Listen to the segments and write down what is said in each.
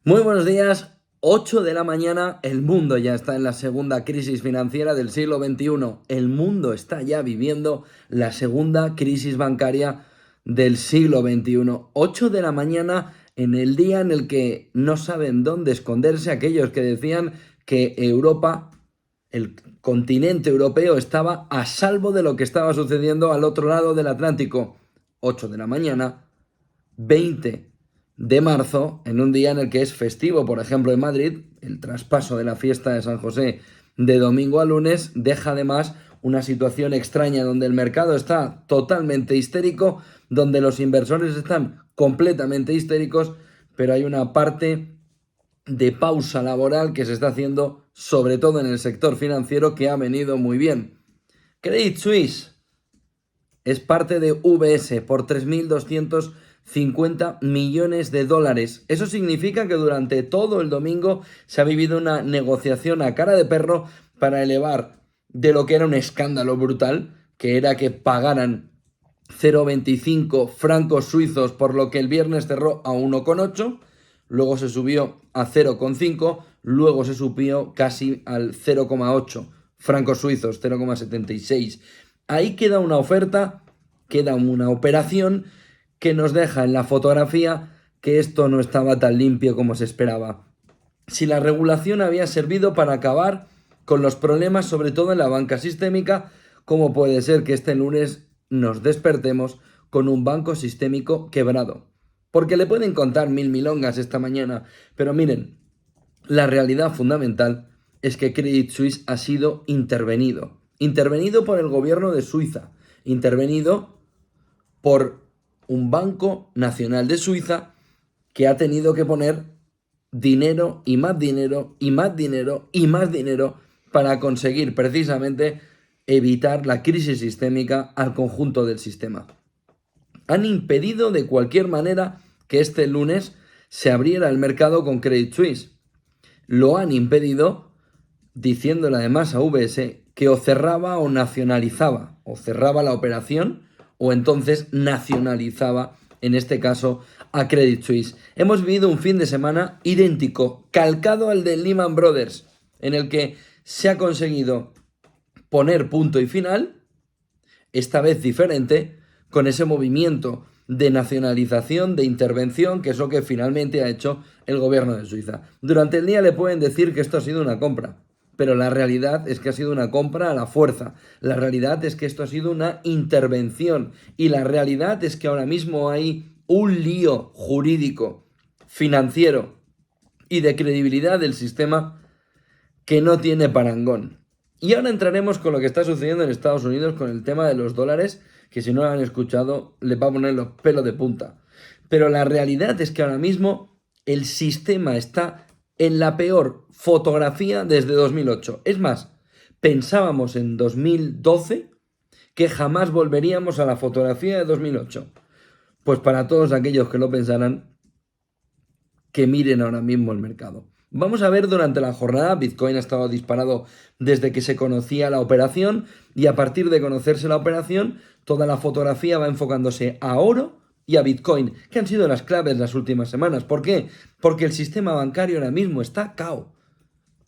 Muy buenos días, 8 de la mañana, el mundo ya está en la segunda crisis financiera del siglo XXI. El mundo está ya viviendo la segunda crisis bancaria del siglo XXI. 8 de la mañana en el día en el que no saben dónde esconderse aquellos que decían que Europa, el continente europeo, estaba a salvo de lo que estaba sucediendo al otro lado del Atlántico. 8 de la mañana, 20 de marzo, en un día en el que es festivo, por ejemplo, en Madrid, el traspaso de la fiesta de San José de domingo a lunes deja además una situación extraña donde el mercado está totalmente histérico, donde los inversores están completamente histéricos, pero hay una parte de pausa laboral que se está haciendo, sobre todo en el sector financiero, que ha venido muy bien. Credit Suisse es parte de UBS por 3.250 millones de dólares. Eso significa que durante todo el domingo se ha vivido una negociación a cara de perro para elevar de lo que era un escándalo brutal, que era que pagaran 0,25 francos suizos por lo que el viernes cerró a 1,8, luego se subió a 0,5, luego se subió casi al 0,8 francos suizos, 0,76. Ahí queda una oferta, queda una operación que nos deja en la fotografía que esto no estaba tan limpio como se esperaba. Si la regulación había servido para acabar con los problemas, sobre todo en la banca sistémica, ¿cómo puede ser que este lunes nos despertemos con un banco sistémico quebrado? Porque le pueden contar mil milongas esta mañana, pero miren, la realidad fundamental es que Credit Suisse ha sido intervenido por el gobierno de Suiza, intervenido por un banco nacional de Suiza que ha tenido que poner dinero y más dinero y más dinero y más dinero para conseguir precisamente evitar la crisis sistémica al conjunto del sistema. Han impedido de cualquier manera que este lunes se abriera el mercado con Credit Suisse. Lo han impedido diciéndole además a UBS que o cerraba o nacionalizaba, o cerraba la operación o entonces nacionalizaba, en este caso, a Credit Suisse. Hemos vivido un fin de semana idéntico, calcado al de Lehman Brothers, en el que se ha conseguido poner punto y final, esta vez diferente, con ese movimiento de nacionalización, de intervención, que es lo que finalmente ha hecho el gobierno de Suiza. Durante el día le pueden decir que esto ha sido una compra, pero la realidad es que ha sido una compra a la fuerza. La realidad es que esto ha sido una intervención y la realidad es que ahora mismo hay un lío jurídico, financiero y de credibilidad del sistema que no tiene parangón. Y ahora entraremos con lo que está sucediendo en Estados Unidos con el tema de los dólares, que si no lo han escuchado les va a poner los pelos de punta. Pero la realidad es que ahora mismo el sistema está en la peor fotografía desde 2008. Es más, pensábamos en 2012 que jamás volveríamos a la fotografía de 2008. Pues para todos aquellos que lo pensaran, que miren ahora mismo el mercado. Vamos a ver durante la jornada, Bitcoin ha estado disparado desde que se conocía la operación y a partir de conocerse la operación, toda la fotografía va enfocándose a oro y a Bitcoin, que han sido las claves las últimas semanas. ¿Por qué? Porque el sistema bancario ahora mismo está cao.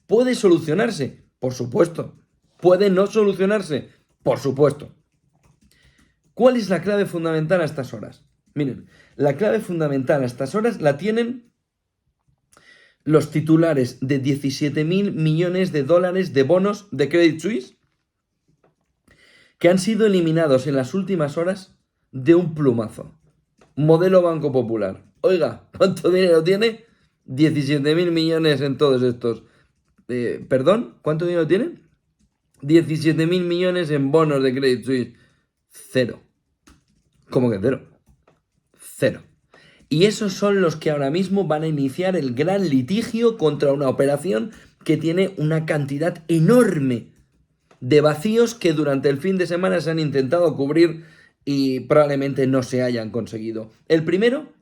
¿Puede solucionarse? Por supuesto. ¿Puede no solucionarse? Por supuesto. ¿Cuál es la clave fundamental a estas horas? Miren, la clave fundamental a estas horas la tienen los titulares de 17.000 millones de dólares de bonos de Credit Suisse que han sido eliminados en las últimas horas de un plumazo. Modelo Banco Popular. Oiga, ¿cuánto dinero tiene? 17.000 millones en todos estos. ¿Perdón? ¿Cuánto dinero tiene? 17.000 millones en bonos de Credit Suisse. Cero. ¿Cómo que cero? Cero. Y esos son los que ahora mismo van a iniciar el gran litigio contra una operación que tiene una cantidad enorme de vacíos que durante el fin de semana se han intentado cubrir y probablemente no se hayan conseguido. El primero,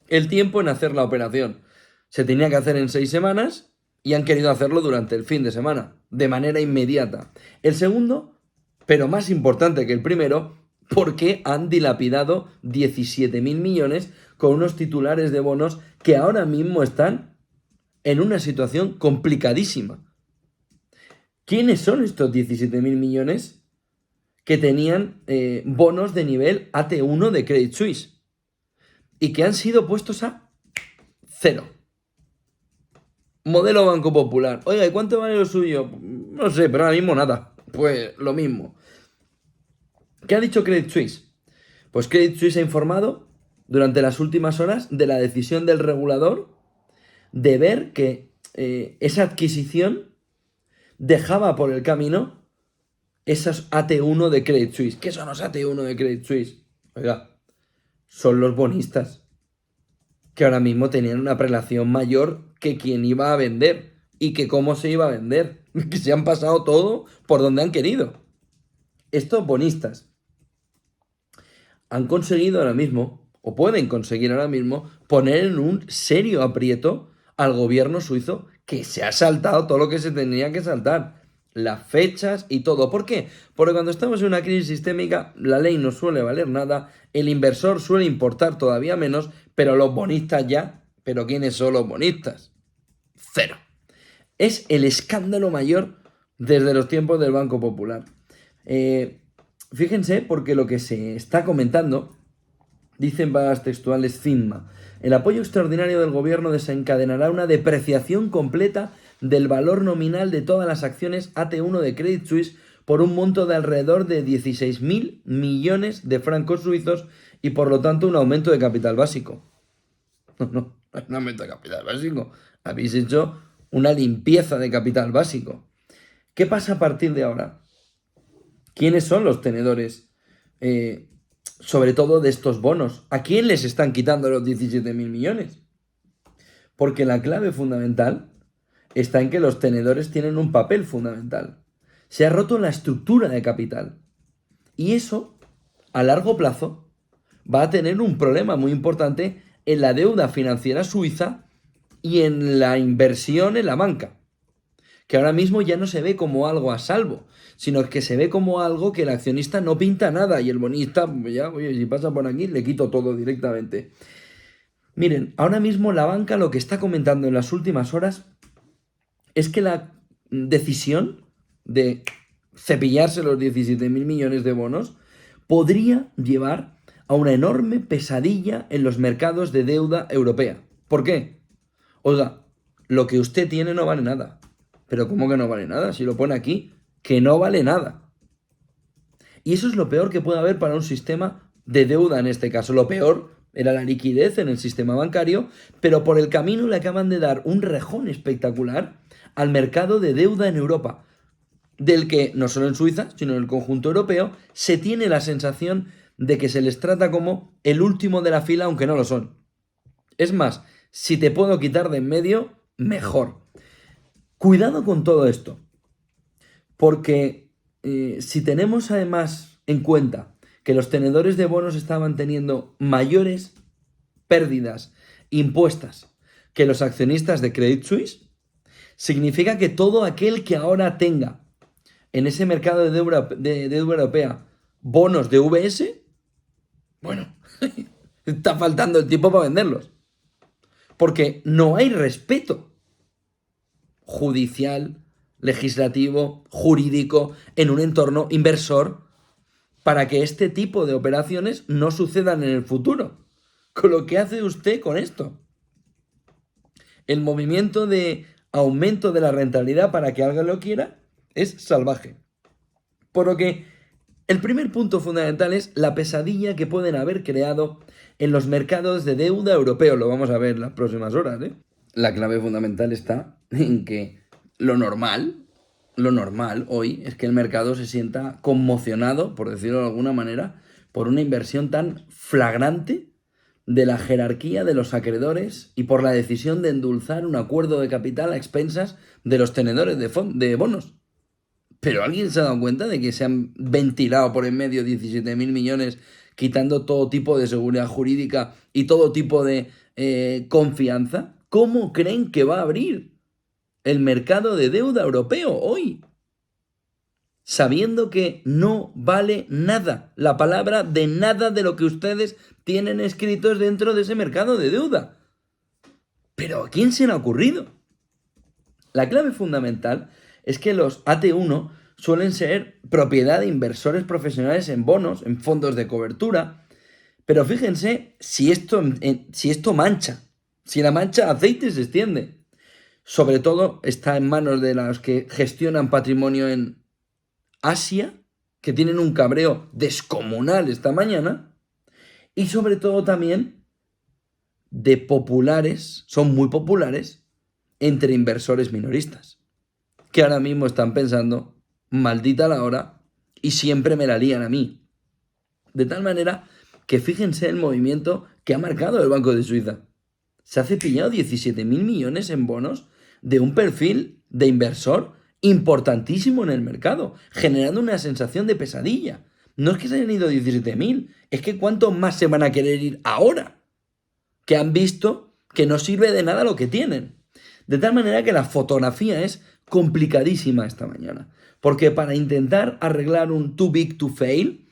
el tiempo en hacer la operación. Se tenía que hacer en 6 semanas y han querido hacerlo durante el fin de semana, de manera inmediata. El segundo, pero más importante que el primero, porque han dilapidado 17.000 millones con unos titulares de bonos que ahora mismo están en una situación complicadísima. ¿Quiénes son estos 17.000 millones que tenían bonos de nivel AT1 de Credit Suisse y que han sido puestos a cero? Modelo Banco Popular. Oiga, ¿y cuánto vale lo suyo? No sé, pero ahora mismo nada. Pues lo mismo. ¿Qué ha dicho Credit Suisse? Pues Credit Suisse ha informado durante las últimas horas de la decisión del regulador de ver que esa adquisición dejaba por el camino esos AT1 de Credit Suisse. ¿Qué son los AT1 de Credit Suisse? Oiga, son los bonistas que ahora mismo tenían una prelación mayor que quien iba a vender y que cómo se iba a vender, que se han pasado todo por donde han querido. Estos bonistas han conseguido ahora mismo, o pueden conseguir ahora mismo, poner en un serio aprieto al gobierno suizo, que se ha saltado todo lo que se tenía que saltar, las fechas y todo. ¿Por qué? Porque cuando estamos en una crisis sistémica, la ley no suele valer nada, el inversor suele importar todavía menos, pero los bonistas ya. ¿Pero quiénes son los bonistas? Cero. Es el escándalo mayor desde los tiempos del Banco Popular. Fíjense, porque lo que se está comentando, dicen palabras textuales CINMA, el apoyo extraordinario del gobierno desencadenará una depreciación completa del valor nominal de todas las acciones AT1 de Credit Suisse por un monto de alrededor de 16.000 millones de francos suizos y por lo tanto un aumento de capital básico. No es un aumento de capital básico. Habéis hecho una limpieza de capital básico. ¿Qué pasa a partir de ahora? ¿Quiénes son los tenedores, sobre todo de estos bonos? ¿A quién les están quitando los 17.000 millones? Porque la clave fundamental está en que los tenedores tienen un papel fundamental. Se ha roto la estructura de capital. Y eso, a largo plazo, va a tener un problema muy importante en la deuda financiera suiza y en la inversión en la banca, que ahora mismo ya no se ve como algo a salvo, sino que se ve como algo que el accionista no pinta nada y el bonista, ya, oye, si pasa por aquí, le quito todo directamente. Miren, ahora mismo la banca lo que está comentando en las últimas horas es que la decisión de cepillarse los 17.000 millones de bonos podría llevar a una enorme pesadilla en los mercados de deuda europea. ¿Por qué? Oiga, lo que usted tiene no vale nada. ¿Pero cómo que no vale nada? Si lo pone aquí, que no vale nada. Y eso es lo peor que puede haber para un sistema de deuda en este caso. Lo peor era la liquidez en el sistema bancario, pero por el camino le acaban de dar un rejón espectacular al mercado de deuda en Europa, del que no solo en Suiza, sino en el conjunto europeo, se tiene la sensación de que se les trata como el último de la fila, aunque no lo son. Es más, si te puedo quitar de en medio, mejor. Cuidado con todo esto, porque si tenemos además en cuenta que los tenedores de bonos estaban teniendo mayores pérdidas impuestas que los accionistas de Credit Suisse, significa que todo aquel que ahora tenga en ese mercado de deuda europea bonos de VS, bueno, está faltando el tiempo para venderlos. Porque no hay respeto judicial, legislativo, jurídico, en un entorno inversor para que este tipo de operaciones no sucedan en el futuro. Con lo que hace usted con esto. El movimiento de aumento de la rentabilidad para que alguien lo quiera es salvaje. Por lo que el primer punto fundamental es la pesadilla que pueden haber creado en los mercados de deuda europeos. Lo vamos a ver en las próximas horas, ¿eh? La clave fundamental está en que lo normal hoy es que el mercado se sienta conmocionado, por decirlo de alguna manera, por una inversión tan flagrante de la jerarquía de los acreedores y por la decisión de endulzar un acuerdo de capital a expensas de los tenedores de bonos. Pero ¿alguien se ha dado cuenta de que se han ventilado por en medio 17.000 millones, quitando todo tipo de seguridad jurídica y todo tipo de confianza? ¿Cómo creen que va a abrir el mercado de deuda europeo hoy? Sabiendo que no vale nada, la palabra de nada de lo que ustedes tienen escritos dentro de ese mercado de deuda. ¿Pero a quién se le ha ocurrido? La clave fundamental es que los AT1 suelen ser propiedad de inversores profesionales en bonos, en fondos de cobertura, pero fíjense si esto mancha, si la mancha de aceite se extiende. Sobre todo está en manos de los que gestionan patrimonio en Asia, que tienen un cabreo descomunal esta mañana, y sobre todo también de populares, son muy populares entre inversores minoristas, que ahora mismo están pensando, maldita la hora, y siempre me la lían a mí. De tal manera que fíjense el movimiento que ha marcado el Banco de Suiza. Se ha cepillado 17.000 millones en bonos de un perfil de inversor importantísimo en el mercado, generando una sensación de pesadilla. No es que se hayan ido 17.000, es que cuánto más se van a querer ir ahora, que han visto que no sirve de nada lo que tienen. De tal manera que la fotografía es complicadísima esta mañana, porque para intentar arreglar un too big to fail,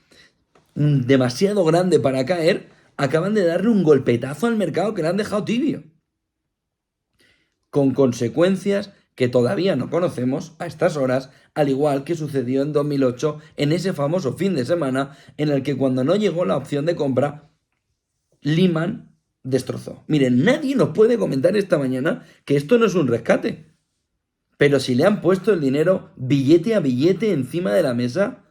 demasiado grande para caer, acaban de darle un golpetazo al mercado que le han dejado tibio, con consecuencias que todavía no conocemos a estas horas, al igual que sucedió en 2008 en ese famoso fin de semana en el que cuando no llegó la opción de compra, Lehman destrozó. Miren, nadie nos puede comentar esta mañana que esto no es un rescate, pero si le han puesto el dinero billete a billete encima de la mesa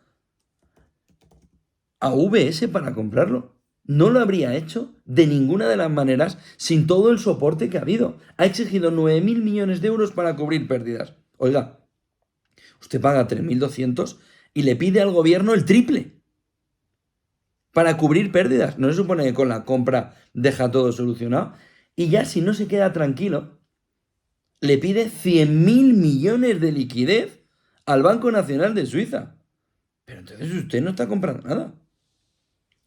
a UBS para comprarlo. No lo habría hecho de ninguna de las maneras sin todo el soporte que ha habido. Ha exigido 9.000 millones de euros para cubrir pérdidas. Oiga, usted paga 3.200 y le pide al gobierno el triple para cubrir pérdidas. ¿No se supone que con la compra deja todo solucionado? Y ya si no se queda tranquilo, le pide 100.000 millones de liquidez al Banco Nacional de Suiza. Pero entonces usted no está comprando nada.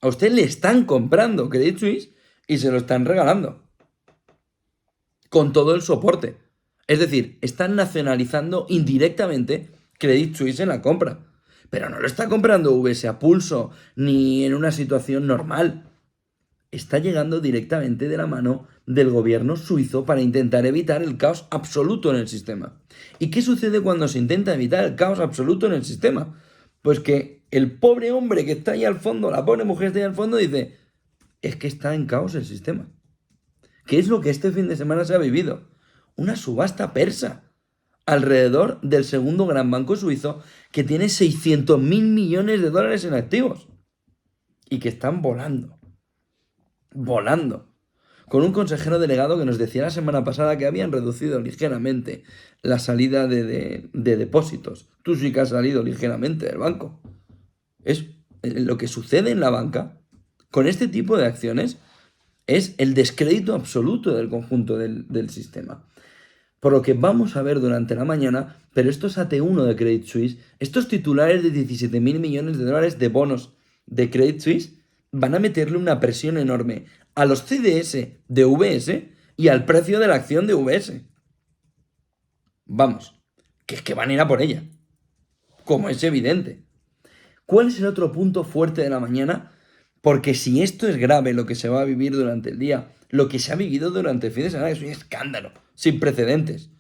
A usted le están comprando Credit Suisse y se lo están regalando. Con todo el soporte. Es decir, están nacionalizando indirectamente Credit Suisse en la compra. Pero no lo está comprando UBS a pulso ni en una situación normal. Está llegando directamente de la mano del gobierno suizo para intentar evitar el caos absoluto en el sistema. ¿Y qué sucede cuando se intenta evitar el caos absoluto en el sistema? Pues que el pobre hombre que está ahí al fondo, la pobre mujer que está ahí al fondo, dice, es que está en caos el sistema. ¿Qué es lo que este fin de semana se ha vivido? Una subasta persa alrededor del segundo gran banco suizo que tiene 600.000 millones de dólares en activos y que están volando. Con un consejero delegado que nos decía la semana pasada que habían reducido ligeramente la salida de depósitos. Tú sí que has salido ligeramente del banco. Es lo que sucede en la banca con este tipo de acciones, es el descrédito absoluto del conjunto del sistema. Por lo que vamos a ver durante la mañana, pero estos AT1 de Credit Suisse, estos titulares de 17.000 millones de dólares de bonos de Credit Suisse, van a meterle una presión enorme a los CDS de UBS y al precio de la acción de UBS. Vamos, que es que van a ir a por ella, como es evidente. ¿Cuál es el otro punto fuerte de la mañana? Porque si esto es grave, lo que se va a vivir durante el día, lo que se ha vivido durante el fin de semana es un escándalo, sin precedentes.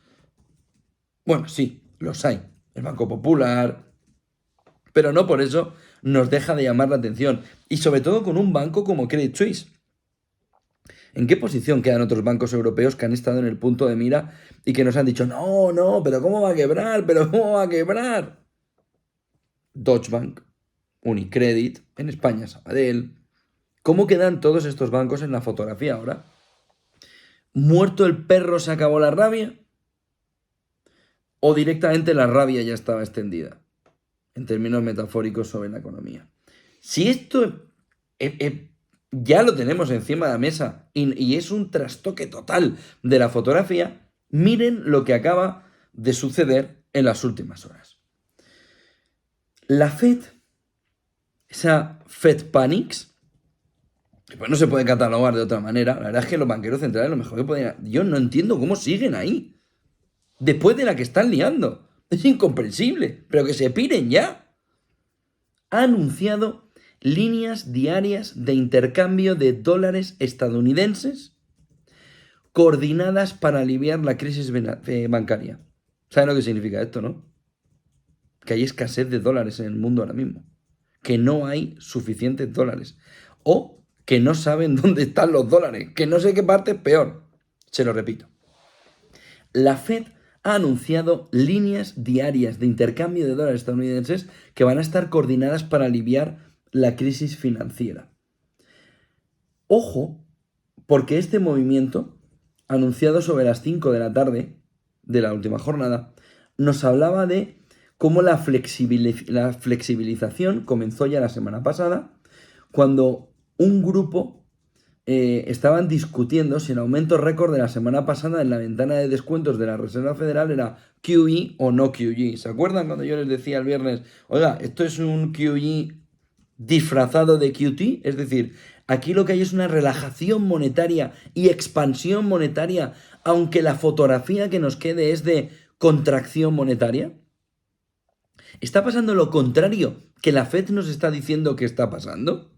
Bueno, sí, los hay. El Banco Popular, pero no por eso nos deja de llamar la atención. Y sobre todo con un banco como Credit Suisse. ¿En qué posición quedan otros bancos europeos que han estado en el punto de mira y que nos han dicho, no, pero ¿cómo va a quebrar? ¿Pero cómo va a quebrar? Deutsche Bank, Unicredit, en España Sabadell. ¿Cómo quedan todos estos bancos en la fotografía ahora? ¿Muerto el perro se acabó la rabia? ¿O directamente la rabia ya estaba extendida? En términos metafóricos sobre la economía. Si esto ya lo tenemos encima de la mesa y es un trastoque total de la fotografía, miren lo que acaba de suceder en las últimas horas. La Fed, esa Fed Panics, pues no se puede catalogar de otra manera. La verdad es que los banqueros centrales lo mejor que podían... Yo no entiendo cómo siguen ahí. Después de la que están liando. Es incomprensible. Pero que se piren ya. Ha anunciado líneas diarias de intercambio de dólares estadounidenses coordinadas para aliviar la crisis bancaria. ¿Saben lo que significa esto, no? Que hay escasez de dólares en el mundo ahora mismo. Que no hay suficientes dólares. O que no saben dónde están los dólares. Que no sé qué parte es peor. Se lo repito. La Fed ha anunciado líneas diarias de intercambio de dólares estadounidenses que van a estar coordinadas para aliviar la crisis financiera. Ojo, porque este movimiento, anunciado sobre las 5 de la tarde de la última jornada, nos hablaba de cómo la flexibilización comenzó ya la semana pasada, cuando un grupo estaban discutiendo si el aumento récord de la semana pasada en la ventana de descuentos de la Reserva Federal era QE o no QE. ¿Se acuerdan cuando yo les decía el viernes, oiga, esto es un QE disfrazado de QT? Es decir, aquí lo que hay es una relajación monetaria y expansión monetaria, aunque la fotografía que nos quede es de contracción monetaria. ¿Está pasando lo contrario que la Fed nos está diciendo que está pasando?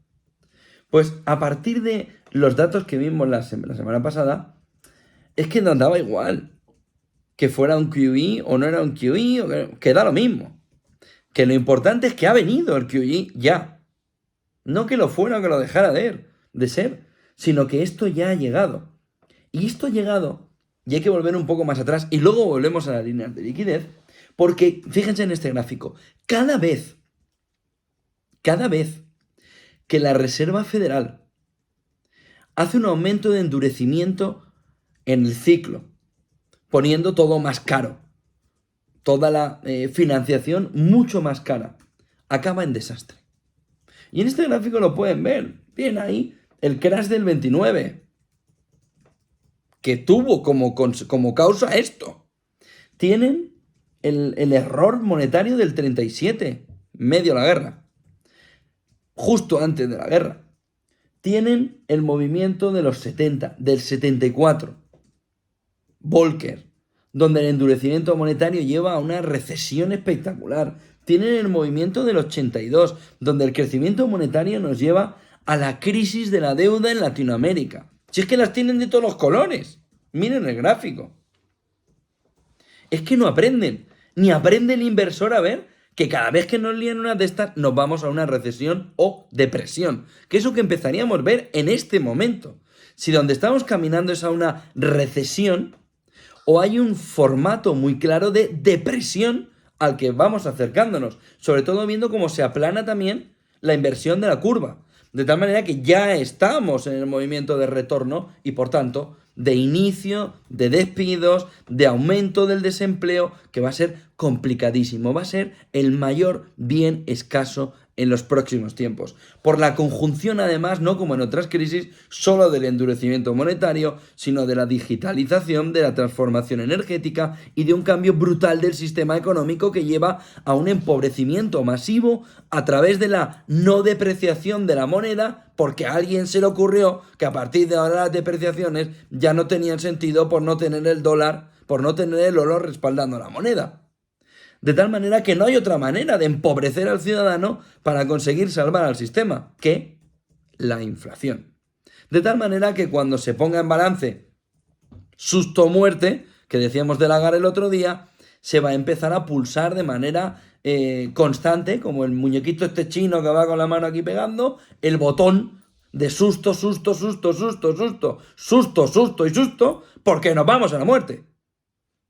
Pues a partir de los datos que vimos la semana pasada, es que nos daba igual que fuera un QE o no era un QE, que da lo mismo. Que lo importante es que ha venido el QE ya. No que lo fuera o que lo dejara de ser, sino que esto ya ha llegado. Y esto ha llegado, y hay que volver un poco más atrás, y luego volvemos a las líneas de liquidez, porque fíjense en este gráfico, cada vez que la Reserva Federal hace un aumento de endurecimiento en el ciclo, poniendo todo más caro, toda la financiación mucho más cara, acaba en desastre. Y en este gráfico lo pueden ver, bien ahí, el crash del 29, que tuvo como causa esto. Tienen el error monetario del 37, medio la guerra, justo antes de la guerra. Tienen el movimiento de los 70, del 74, Volcker, donde el endurecimiento monetario lleva a una recesión espectacular. Tienen el movimiento del 82, donde el crecimiento monetario nos lleva a la crisis de la deuda en Latinoamérica. Si es que las tienen de todos los colores. Miren el gráfico. Es que no aprenden. Ni aprende el inversor a ver que cada vez que nos lían una de estas nos vamos a una recesión o depresión. Que es lo que empezaríamos a ver en este momento. Si donde estamos caminando es a una recesión, o hay un formato muy claro de depresión al que vamos acercándonos, sobre todo viendo cómo se aplana también la inversión de la curva, de tal manera que ya estamos en el movimiento de retorno y por tanto de inicio, de despidos, de aumento del desempleo, que va a ser complicadísimo, va a ser el mayor bien escaso en los próximos tiempos. Por la conjunción, además, no como en otras crisis, solo del endurecimiento monetario, sino de la digitalización, de la transformación energética y de un cambio brutal del sistema económico que lleva a un empobrecimiento masivo a través de la no depreciación de la moneda, porque a alguien se le ocurrió que a partir de ahora las depreciaciones ya no tenían sentido por no tener el dólar, por no tener el oro respaldando la moneda. De tal manera que no hay otra manera de empobrecer al ciudadano para conseguir salvar al sistema que la inflación. De tal manera que cuando se ponga en balance susto o muerte, que decíamos de Lagarde el otro día, se va a empezar a pulsar de manera constante, como el muñequito este chino que va con la mano aquí pegando, el botón de susto, susto, susto, susto, susto, susto, susto y susto, porque nos vamos a la muerte,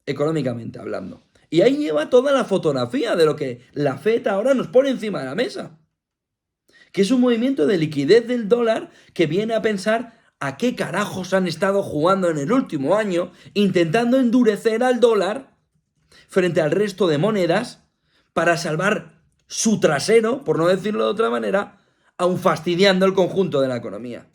económicamente hablando. Y ahí lleva toda la fotografía de lo que la Fed ahora nos pone encima de la mesa. Que es un movimiento de liquidez del dólar que viene a pensar a qué carajos han estado jugando en el último año, intentando endurecer al dólar frente al resto de monedas para salvar su trasero, por no decirlo de otra manera, aun fastidiando el conjunto de la economía.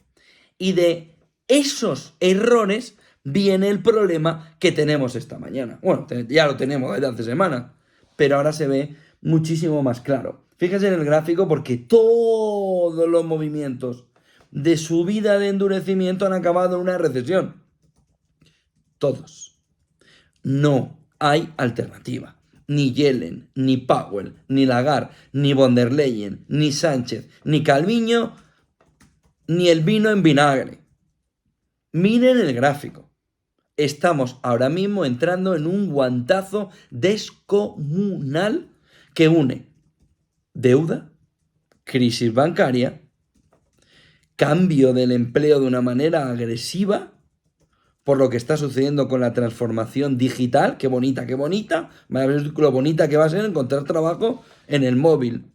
Y de esos errores viene el problema que tenemos esta mañana. Bueno, ya lo tenemos desde hace semanas, pero ahora se ve muchísimo más claro. Fíjense en el gráfico porque todos los movimientos de subida de endurecimiento han acabado en una recesión. Todos. No hay alternativa. Ni Yellen, ni Powell, ni Lagarde, ni von der Leyen, ni Sánchez, ni Calviño, ni el vino en vinagre. Miren el gráfico. estamos ahora mismo entrando en un guantazo descomunal que une deuda, crisis bancaria, cambio del empleo de una manera agresiva, por lo que está sucediendo con la transformación digital. Qué bonita, qué bonita. A ver lo bonita que va a ser encontrar trabajo en el móvil.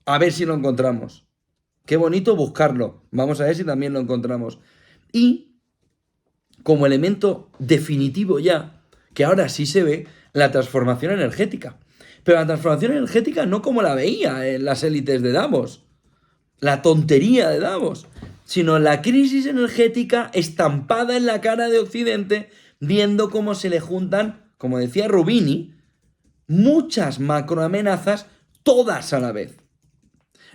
A ver si lo encontramos. Qué bonito buscarlo. Vamos a ver si también lo encontramos. Y como elemento definitivo ya, que ahora sí se ve, la transformación energética. Pero la transformación energética no como la veía en las élites de Davos, la tontería de Davos, sino la crisis energética estampada en la cara de Occidente, viendo cómo se le juntan, como decía Rubini, muchas macroamenazas, todas a la vez.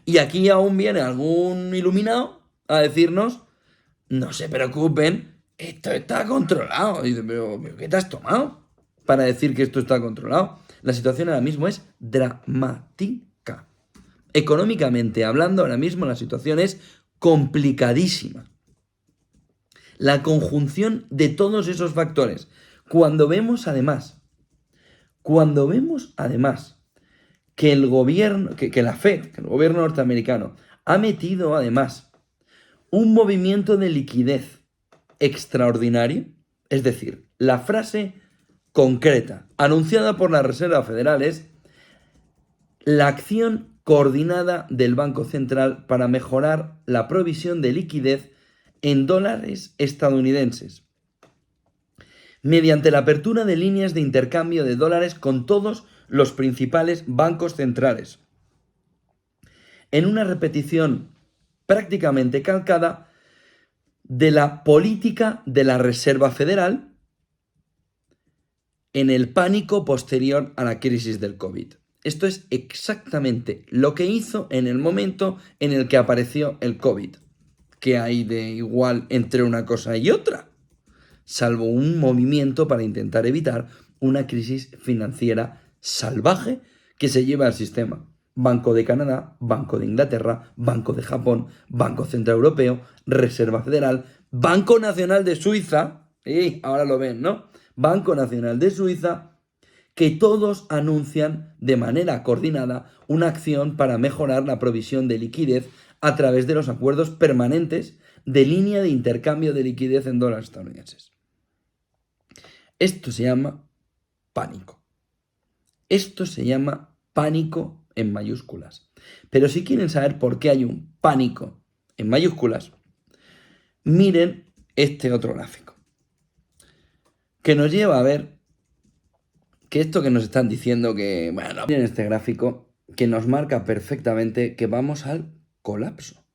Y aquí aún viene algún iluminado a decirnos, no se preocupen, esto está controlado. Y dice, pero ¿qué te has tomado para decir que esto está controlado? La situación ahora mismo es dramática. Económicamente hablando, ahora mismo la situación es complicadísima. La conjunción de todos esos factores. Cuando vemos además que el gobierno, que la Fed, que el gobierno norteamericano, ha metido además un movimiento de liquidez extraordinario, es decir, la frase concreta anunciada por la Reserva Federal es la acción coordinada del Banco Central para mejorar la provisión de liquidez en dólares estadounidenses, mediante la apertura de líneas de intercambio de dólares con todos los principales bancos centrales, en una repetición prácticamente calcada de la política de la Reserva Federal en el pánico posterior a la crisis del COVID. Esto es exactamente lo que hizo en el momento en el que apareció el COVID. ¿Qué hay de igual entre una cosa y otra? Salvo un movimiento para intentar evitar una crisis financiera salvaje que se lleva al sistema. Banco de Canadá, Banco de Inglaterra, Banco de Japón, Banco Central Europeo, Reserva Federal, Banco Nacional de Suiza, ahora lo ven, ¿no? Banco Nacional de Suiza, que todos anuncian de manera coordinada una acción para mejorar la provisión de liquidez a través de los acuerdos permanentes de línea de intercambio de liquidez en dólares estadounidenses. Esto se llama pánico. Esto se llama pánico en mayúsculas. Pero si quieren saber por qué hay un pánico en mayúsculas, miren este otro gráfico, que nos lleva a ver que esto que nos están diciendo que, bueno, miren este gráfico que nos marca perfectamente que vamos al colapso.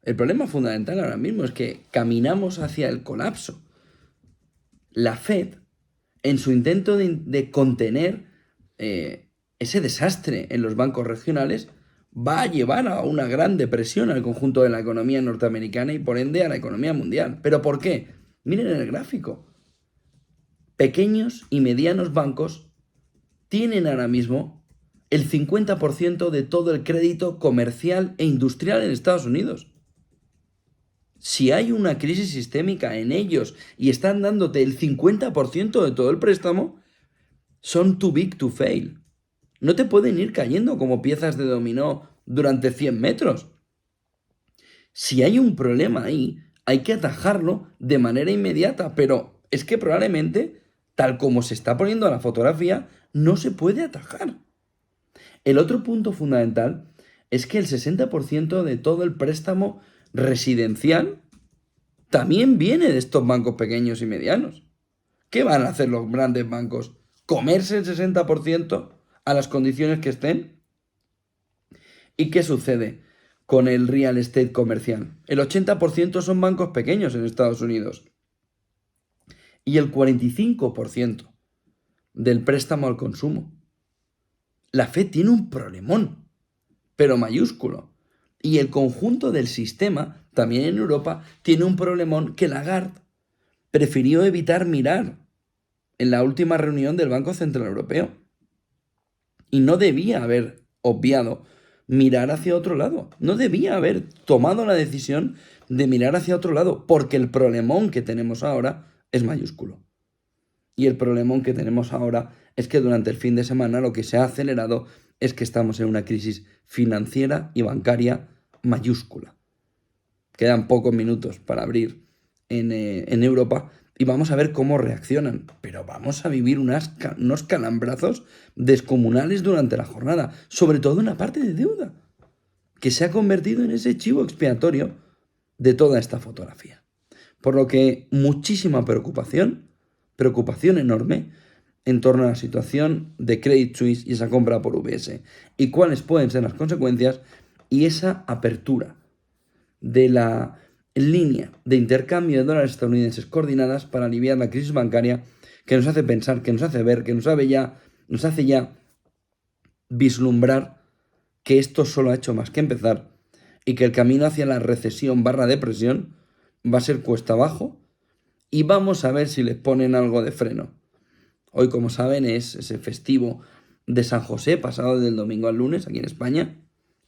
El problema fundamental ahora mismo es que caminamos hacia el colapso. La Fed, en su intento de contener ese desastre en los bancos regionales, va a llevar a una gran depresión al conjunto de la economía norteamericana y por ende a la economía mundial. ¿Pero por qué? Miren el gráfico. Pequeños y medianos bancos tienen ahora mismo el 50% de todo el crédito comercial e industrial en Estados Unidos. Si hay una crisis sistémica en ellos y están dándote el 50% de todo el préstamo, son too big to fail. No te pueden ir cayendo como piezas de dominó durante 100 metros. Si hay un problema ahí, hay que atajarlo de manera inmediata, pero es que probablemente, tal como se está poniendo la fotografía, no se puede atajar. El otro punto fundamental es que el 60% de todo el préstamo residencial también viene de estos bancos pequeños y medianos. ¿Qué van a hacer los grandes bancos? ¿Comerse el 60% a las condiciones que estén? ¿Y qué sucede con el real estate comercial? El 80% son bancos pequeños en Estados Unidos. Y el 45% del préstamo al consumo. La Fed tiene un problemón, pero mayúsculo. Y el conjunto del sistema, también en Europa, tiene un problemón que Lagarde prefirió evitar mirar en la última reunión del Banco Central Europeo. Y no debía haber obviado mirar hacia otro lado. No debía haber tomado la decisión de mirar hacia otro lado, porque el problemón que tenemos ahora es mayúsculo. Y el problemón que tenemos ahora es que durante el fin de semana lo que se ha acelerado es que estamos en una crisis financiera y bancaria mayúscula. Quedan pocos minutos para abrir en Europa y vamos a ver cómo reaccionan. Pero vamos a vivir unos calambrazos descomunales durante la jornada, sobre todo una parte de deuda, que se ha convertido en ese chivo expiatorio de toda esta fotografía. Por lo que muchísima preocupación enorme en torno a la situación de Credit Suisse y esa compra por UBS y cuáles pueden ser las consecuencias y esa apertura de la línea de intercambio de dólares estadounidenses coordinadas para aliviar la crisis bancaria que nos hace pensar, que nos hace ver, que nos hace ya vislumbrar que esto solo ha hecho más que empezar y que el camino hacia la recesión / depresión va a ser cuesta abajo y vamos a ver si les ponen algo de freno. Hoy, como saben, es ese festivo de San José, pasado del domingo al lunes aquí en España,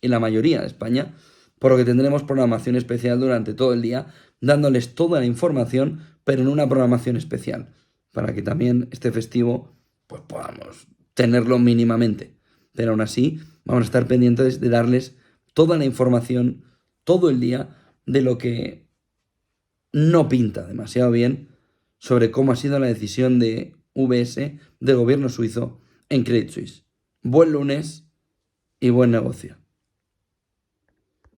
en la mayoría de España, por lo que tendremos programación especial durante todo el día, dándoles toda la información, pero en una programación especial, para que también este festivo pues podamos tenerlo mínimamente. Pero aún así, vamos a estar pendientes de darles toda la información todo el día de lo que no pinta demasiado bien sobre cómo ha sido la decisión de UBS del gobierno suizo en Credit Suisse. Buen lunes y buen negocio.